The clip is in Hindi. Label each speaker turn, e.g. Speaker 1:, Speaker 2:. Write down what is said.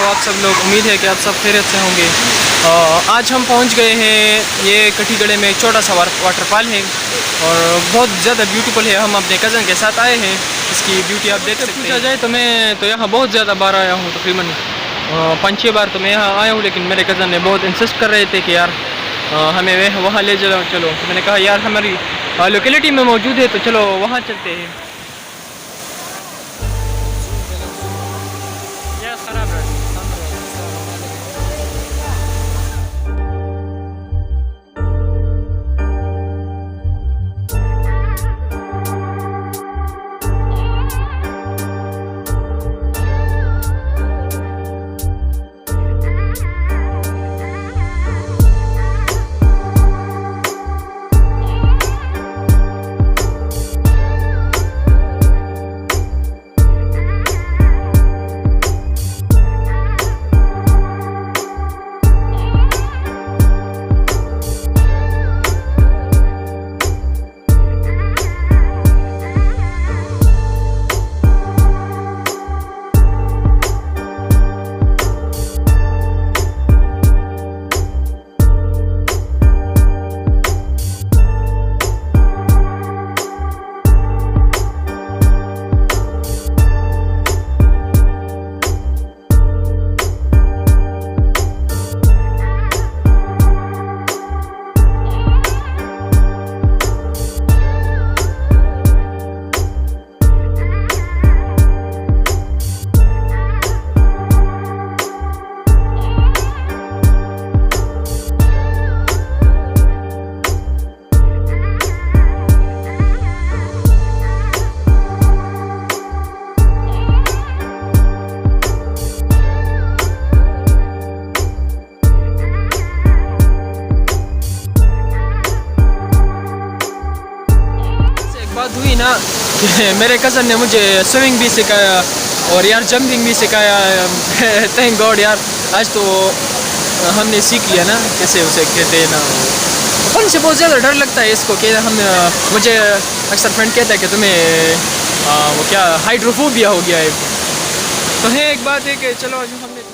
Speaker 1: हो आप सब लोग? उम्मीद है कि आप सब खैरियत से होंगे। आज हम पहुंच गए हैं, ये कटीगढ़ में छोटा सा वाटरफॉल है और बहुत ज़्यादा ब्यूटीफुल है। हम अपने कज़न के साथ आए हैं, इसकी ब्यूटी आप देख सकते हैं। पूछा जाए तो मैं तो यहाँ बहुत ज़्यादा बार आया हूँ, तकरीबन 5-6 बार तो मैं यहाँ आया हूँ, लेकिन मेरे कज़न ने बहुत इंसिस्ट कर रहे थे कि यार हमें वहाँ ले चलो। तो मैंने कहा यार हमारी लोकेलिटी में मौजूद है तो चलो वहाँ चलते हैं। बात हुई ना कि मेरे कज़न ने मुझे स्विमिंग भी सिखाया और यार जंपिंग भी सिखाया। थैंक गॉड यार, आज तो हमने सीख लिया ना कैसे उसे कहते हैं ना। अपन से बहुत ज़्यादा डर लगता है इसको कि हम मुझे अक्सर फ्रेंड कहता है कि तुम्हें वो क्या हाइड्रोफोबिया हो गया है। तो है एक बात है कि चलो जो हमने